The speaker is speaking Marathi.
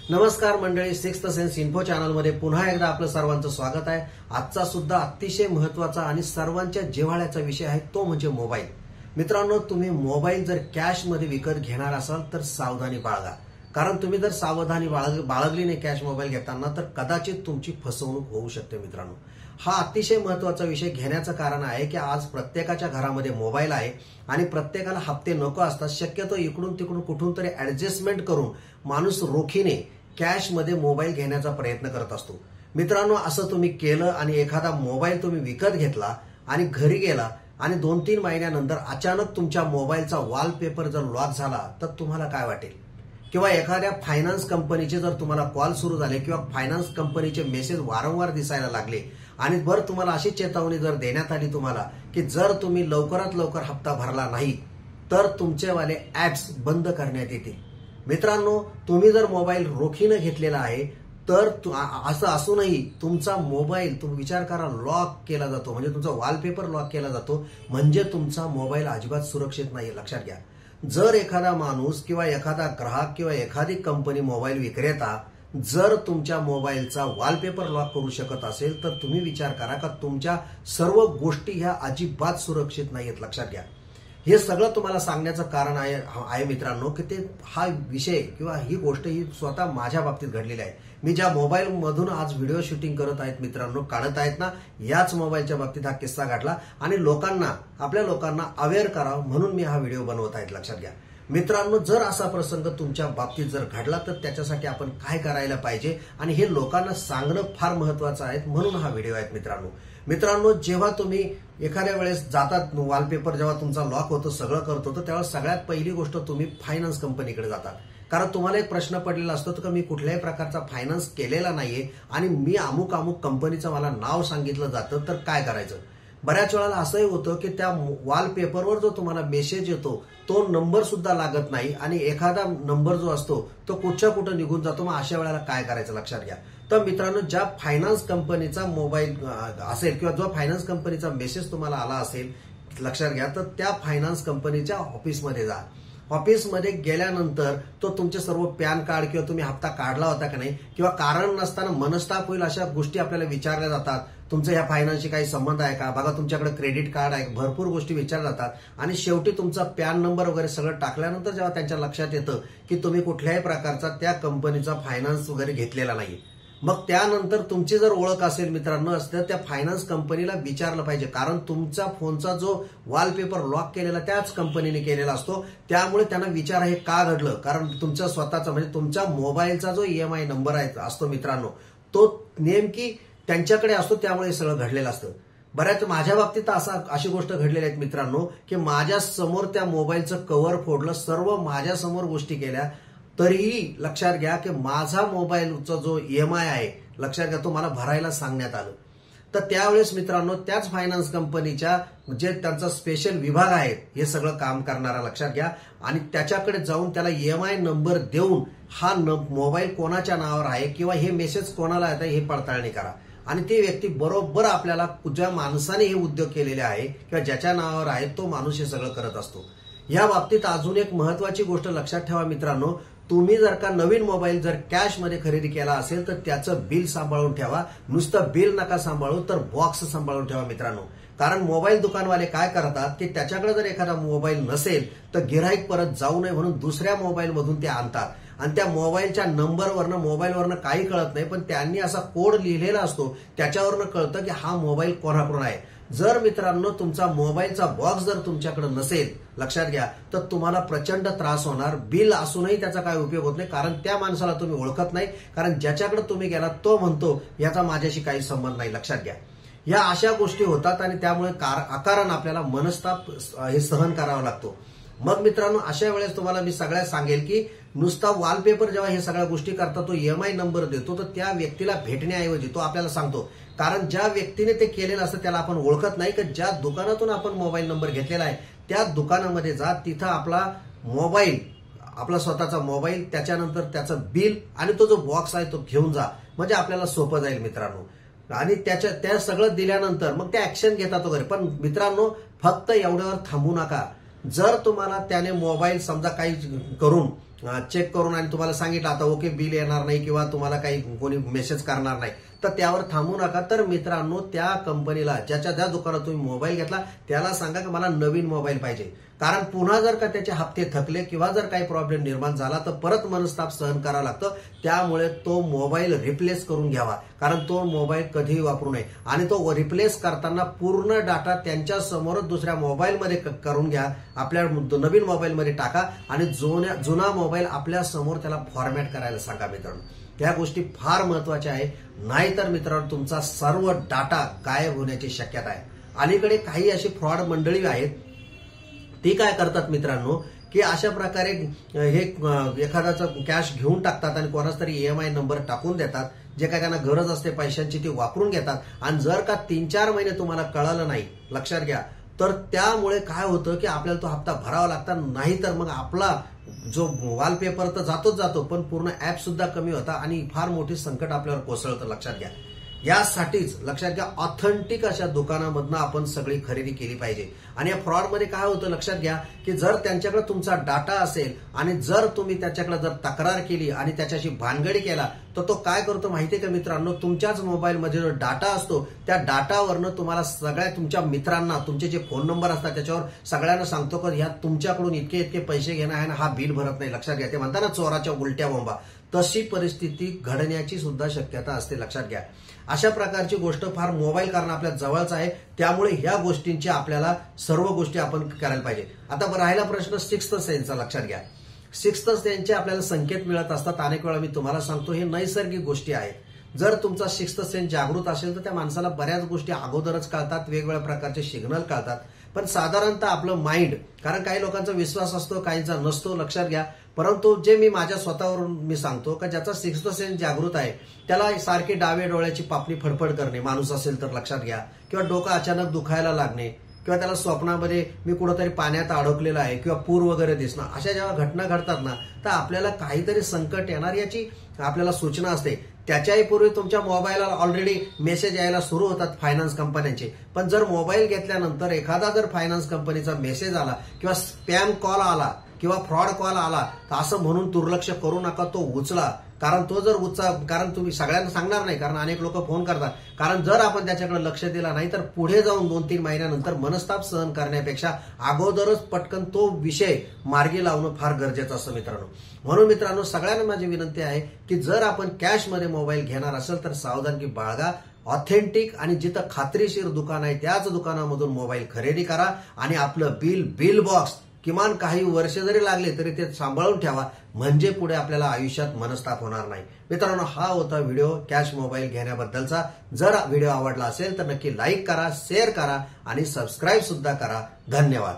नमस्कार मंडळी, सिक्स्थ सेन्स इन्फो चॅनलमध्ये पुन्हा एकदा आपलं सर्वांचं स्वागत आहे। आजचा सुद्धा अतिशय महत्त्वाचा आणि सर्वांच्या जिव्हाळ्याचा विषय आहे तो म्हणजे मोबाईल। मित्रांनो, तुम्ही मोबाईल जर कॅश मध्ये विकत घेणार असाल तर सावधानी बाळगा, कारण तुम्ही जर सावधानी बाळगली नाही कॅश मोबाईल घेताना तर कदाचित तुमची फसवणूक होऊ शकते। मित्रांनो, हा अतिशय महत्त्वाचा विषय घेण्याचं कारण आहे की आज प्रत्येकाच्या घरामध्ये मोबाईल आहे आणि प्रत्येकाला हप्ते नको असतात। शक्यतो इकडून तिकडून कुठून तरी ऍडजस्टमेंट करून माणूस रोखीने कॅश मध्ये मोबाईल घेण्याचा प्रयत्न करत असतो। मित्रांनो, असं तुम्ही केलं आणि एखादा मोबाईल तुम्ही विकत घेतला आणि घरी गेला आणि 2-3 महिन्यानंतर अचानक तुमच्या मोबाईलचा वॉलपेपर जर लॉक झाला तर तुम्हाला काय वाटेल? किंवा एखाद्या फायनान्स कंपनीचे जर तुम्हाला कॉल सुरू झाले किंवा फायनान्स कंपनीचे मेसेज वारंवार दिसायला लागले आणि बरं तुम्हाला अशी चेतावणी जर देण्यात आली तुम्हाला की जर तुम्ही लवकरात लवकर हप्ता भरला नाही तर तुमचेवाले ऍप्स बंद करण्यात येतील। मित्रांनो, तुम्ही जर मोबाईल रोखीने घेतलेला आहे तर असं असूनही तुमचा मोबाईल तुम्ही विचार करा लॉक केला जातो, म्हणजे तुमचा वॉलपेपर लॉक केला जातो, म्हणजे तुमचा मोबाईल अजिबात सुरक्षित नाही। लक्षात घ्या, जर एखादा माणूस किंवा एखादा ग्राहक किंवा एखादी कंपनी मोबाईल विक्रेता जर तुमच्या मोबाईलचा वॉलपेपर लॉक करू शकत असेल तर तुम्ही विचार करा का तुमच्या सर्व गोष्टी ह्या अजिबात सुरक्षित नाहीत। लक्षात घ्या, हे सगळं तुम्हाला सांगण्याचं कारण आहे मित्रांनो की ते हा विषय किंवा ही गोष्ट ही स्वतः माझ्या बाबतीत घडलेली आहे। मी ज्या मोबाईल मधून आज व्हिडिओ शूटिंग करत आहेत मित्रांनो, काढत आहेत ना, याच मोबाईलच्या बाबतीत हा किस्सा घडला आणि आपल्या लोकांना अवेअर करावं म्हणून मी हा व्हिडिओ बनवत आहे। लक्षात घ्या मित्रांनो, जर असा प्रसंग तुमच्या बाबतीत जर घडला तर त्याच्यासाठी आपण काय करायला पाहिजे आणि हे लोकांना सांगणं फार महत्वाचं आहे, म्हणून हा व्हिडिओ आहे। मित्रांनो, जेव्हा तुम्ही एखाद्या वेळेस जातात वॉलपेपर जेव्हा तुमचा लॉक होतो सगळं करतो तर तेव्हा सगळ्यात पहिली गोष्ट तुम्ही फायनान्स कंपनीकडे जातात, कारण तुम्हाला एक प्रश्न पडलेला असतो की मी कुठल्याही प्रकारचा फायनान्स केलेला नाहीये आणि मी अमुक कंपनीचं मला नाव सांगितलं जातं तर काय करायचं। बऱ्याच वेळेला असंही होतं की त्या वॉलपेपरवर जो तुम्हाला मेसेज येतो तो नंबर सुद्धा लागत नाही आणि एखादा नंबर जो असतो तो कुठं निघून जातो। मग अशा वेळेला काय करायचं लक्षात घ्या। तर मित्रांनो, ज्या फायनान्स कंपनीचा मोबाईल असेल किंवा जो फायनान्स कंपनीचा मेसेज तुम्हाला आला असेल लक्षात घ्या, तर त्या फायनान्स कंपनीच्या ऑफिसमध्ये जा। ऑफिसमध्ये गेल्यानंतर तो तुमचे सर्व पॅन कार्ड किंवा तुम्ही हप्ता काढला होता का नाही किंवा कारण नसताना मनस्ताप होईल अशा गोष्टी आपल्याला विचारल्या जातात। तुमचं या फायनान्सशी काही संबंध आहे का, बघा तुमच्याकडे क्रेडिट कार्ड आहे, भरपूर गोष्टी विचारल्या जातात आणि शेवटी तुमचा पॅन नंबर वगैरे सगळं टाकल्यानंतर जेव्हा त्यांच्या लक्षात येतं की तुम्ही कुठल्याही प्रकारचा त्या कंपनीचा फायनान्स वगैरे घेतलेला नाही, मग त्यानंतर तुमची जर ओळख असेल मित्रांनो तर त्या फायनान्स कंपनीला विचारलं पाहिजे, कारण तुमचा फोनचा जो वॉलपेपर लॉक केलेला त्याच कंपनीने केलेला असतो। त्यामुळे त्यांना विचार हे का घडलं, कारण तुमचा स्वतःचा म्हणजे तुमच्या मोबाईलचा जो EMI नंबर असतो मित्रांनो तो नेमकी त्यांच्याकडे असतो, त्यामुळे सगळं घडलेलं असतं। बऱ्याच माझ्या बाबतीत अशी गोष्ट घडलेली आहे मित्रांनो की माझ्या समोर त्या मोबाईलचं कव्हर फोडलं, सर्व माझ्या समोर गोष्टी केल्या, तरीही लक्षात घ्या की माझा मोबाईलचा जो EMI आहे लक्षात घ्या तो मला भरायला सांगण्यात आलं। तर त्यावेळेस मित्रांनो त्याच फायनान्स कंपनीच्या जे त्यांचा स्पेशल विभाग आहे हे सगळं काम करणारा लक्षात घ्या आणि त्याच्याकडे जाऊन त्याला EMI नंबर देऊन हा मोबाईल कोणाच्या नावावर आहे किंवा हे मेसेज कोणाला येत आहे हे पडताळणी करा आणि ती व्यक्ती बरोबर आपल्याला ज्या माणसाने हे उद्योग केलेले आहे किंवा ज्याच्या नावावर आहे तो माणूस हे सगळं करत असतो। या बाबतीत अजून एक महत्वाची गोष्ट लक्षात ठेवा मित्रांनो, तुम्ही जर का नवीन मोबाईल जर कॅश मध्ये खरेदी केला असेल तर त्याचं बिल सांभाळून ठेवा। नुसतं बिल नका सांभाळू तर बॉक्स सांभाळून ठेवा मित्रांनो, कारण मोबाईल दुकानवाले काय करतात की त्याच्याकडे जर एखादा मोबाईल नसेल तर गिऱ्हाईक परत जाऊ नये म्हणून दुसऱ्या मोबाईल मधून ते आणतात आणि त्या मोबाईलच्या मोबाईलवरनं काही कळत नाही, पण त्यांनी असा कोड लिहिलेला असतो त्याच्यावरनं कळतं की हा मोबाईल कोणाकडून आहे। जर मित्रांनो तुमचा मोबाईलचा बॉक्स जर तुमच्याकडे नसेल लक्षात घ्या तर तुम्हाला प्रचंड त्रास होणार। बिल असूनही त्याचा काय उपयोग होत नाही, कारण त्या माणसाला तुम्ही ओळखत नाही, कारण ज्याच्याकडे तुम्ही गेला तो म्हणतो याचा माझ्याशी काही संबंध नाही। लक्षात घ्या, या अशा गोष्टी होतात आणि त्यामुळे अकारण आपल्याला मनस्ताप हे सहन करावा लागतो। मग मित्रांनो, अशा वेळेस तुम्हाला मी सगळ्यात सांगेल की नुसता वॉलपेपर जेव्हा हे सगळ्या गोष्टी करता तो EMI नंबर देतो तर त्या व्यक्तीला भेटण्याऐवजी तो आपल्याला सांगतो, कारण ज्या व्यक्तीने ते केलेलं असतं त्याला आपण ओळखत नाही, की ज्या दुकानातून आपण मोबाईल नंबर घेतलेला आहे त्या दुकानामध्ये जा, तिथं आपला मोबाईल आपला स्वतःचा मोबाईल त्याच्यानंतर त्याचं बिल आणि तो जो बॉक्स आहे तो घेऊन जा, म्हणजे आपल्याला सोपं जाईल मित्रांनो। आणि त्या सगळं दिल्यानंतर मग ते ऍक्शन घेतात वगैरे, पण मित्रांनो फक्त एवढ्यावर थांबू नका। जर तुम्हाला त्याने मोबाईल समजा काही करून चेक करून आणि तुम्हाला सांगितलं आता ओके बिल येणार नाही किंवा तुम्हाला काही कोणी मेसेज करणार नाही, तर त्यावर थांबू नका. तर मित्रांनो, त्या कंपनीला ज्या दुकानात तुम्ही मोबाईल घेतला त्याला सांगा की मला नवीन मोबाईल पाहिजे. कारण पुन्हा जर का त्याचे हप्ते थकले किंवा जर काही प्रॉब्लेम निर्माण झाला तर परत मनस्ताप सहन करावं लागतं. त्यामुळे तो मोबाईल रिप्लेस करून घ्यावा, कारण तो मोबाईल कधीही वापरू नये. आणि तो रिप्लेस करताना पूर्ण डाटा त्यांच्या समोरच दुसऱ्या मोबाईलमध्ये करून घ्या, आपल्या नवीन मोबाईलमध्ये टाका आणि जुना मोबाईल आपल्या समोर त्याला फॉर्मॅट करायला सांगा. मित्रांनो, त्या गोष्टी फार महत्वाच्या आहे. नाहीतर मित्रांनो, तुमचा सर्व डाटा गायब होण्याची शक्यता आहे. अलीकडे काही अशी फ्रॉड मंडळी आहेत, ती काय करतात मित्रांनो, की अशा प्रकारे हे एखाद्याचं कॅश घेऊन टाकतात आणि कोणाचा तरी EMI नंबर टाकून देतात. जे काय त्यांना गरज असते पैशांची ती वापरून घेतात. आणि जर का 3-4 महिने तुम्हाला कळालं नाही, लक्षात घ्या, तर त्यामुळे काय होतं की आपल्याला तो हप्ता भरावा लागता. नाही तर मग आपला जो वॉलपेपर तर जातो, पण पूर्ण ऍप सुद्धा कमी होता आणि फार मोठी संकट आपल्यावर कोसळतं. लक्षात घ्या. यासाठीच लक्षात घ्या, ऑथेंटिक अशा दुकानामधनं आपण सगळी खरेदी केली पाहिजे. आणि या फ्रॉडमध्ये काय होतं लक्षात घ्या, की जर त्यांच्याकडे तुमचा डाटा असेल आणि जर तुम्ही त्याच्याकडे जर तक्रार केली आणि त्याच्याशी भानगडी केला, तर तो काय करतो माहितीये का मित्रांनो, तुमच्याच मोबाईलमध्ये जो डाटा असतो त्या डाटावरनं तुम्हाला सगळ्या तुमच्या मित्रांना तुमचे जे फोन नंबर असतात त्याच्यावर सगळ्यांना सांगतो की ह्या तुमच्याकडून इतके पैसे घेणं आहे ना, हा बिल भरत नाही. लक्षात घ्या, ते म्हणतात ना चोराच्या उलट्या बोंबा, तशी परिस्थिती घडण्याची सुद्धा शक्यता असते. लक्षात घ्या. अशा प्रकारची गोष्ट फार मोबाईल कारण आपल्या जवळच आहे, त्यामुळे ह्या गोष्टींची आपल्याला सर्व गोष्टी आपण करायला पाहिजे. आता राहिला प्रश्न सिक्स्थ सेन्सचा. लक्षात घ्या, सिक्स्थ सेन्सचे आपल्याला संकेत मिळत असतात. अनेक वेळा मी तुम्हाला सांगतो, हे नैसर्गिक गोष्टी आहेत. जर तुमचा सिक्स्थ सेन्स जागृत असेल तर त्या माणसाला बऱ्याच गोष्टी अगोदरच कळतात, वेगवेगळ्या प्रकारचे सिग्नल कळतात. पण साधारणतः आपलं माइंड, कारण काही लोकांचा विश्वास असतो, काहींचा नसतो. लक्षात घ्या. परंतु जे मी माझ्या स्वतःवरून मी सांगतो की ज्याचा सिक्स्थ सेन्स जागृत आहे त्याला सारखी डावे डोळ्याची पापणी फडफड करणे, माणूस असेल तर लक्षात घ्या, किंवा डोकं अचानक दुखायला लागणे, किंवा त्याला स्वप्नामध्ये मी कुठेतरी पाण्यात अडकलेला आहे किंवा पूर वगैरे दिसणं, अशा जेव्हा घटना घडतात ना, तर आपल्याला काहीतरी संकट येणार याची आपल्याला सूचना असते. त्याच्याही पूर्वी तुमच्या मोबाईलला ऑलरेडी मेसेज यायला सुरू होतात फायनान्स कंपन्यांचे. पण जर मोबाईल घेतल्यानंतर एखादा जर फायनान्स कंपनीचा मेसेज आला किंवा स्पॅम कॉल आला किंवा फ्रॉड कॉल आला तर असं म्हणून दुर्लक्ष करू नका, तो उचला. कारण तो जर कारण तुम्ही सगळ्यांना सांगणार नाही, कारण अनेक लोक फोन करतात. कारण जर आपण त्याच्याकडे लक्ष दिला नाही तर पुढे जाऊन 2-3 महिन्यानंतर मनस्ताप सहन करण्यापेक्षा अगोदरच पटकन तो विषय मार्गी लावणं फार गरजेचं असतं मित्रांनो. म्हणून मित्रांनो, सगळ्यांना माझी विनंती आहे की जर आपण कॅशमध्ये मोबाईल घेणार असेल तर सावधानगी बाळगा. ऑथेंटिक आणि जिथं खात्रीशीर दुकान आहे त्याच दुकानामधून मोबाईल खरेदी करा आणि आपलं बिल बॉक्स किमान काही वर्ष जरी लागले तरी ते सांभाळून ठेवा, म्हणजे पुढे आपल्याला आयुष्यात मनस्ताप होणार नाही. मित्रांनो, हा होता व्हिडिओ कॅश मोबाईल घेण्याबद्दलचा. जर व्हिडिओ आवडला असेल तर नक्की लाईक करा, शेअर करा आणि सबस्क्राईब सुद्धा करा. धन्यवाद.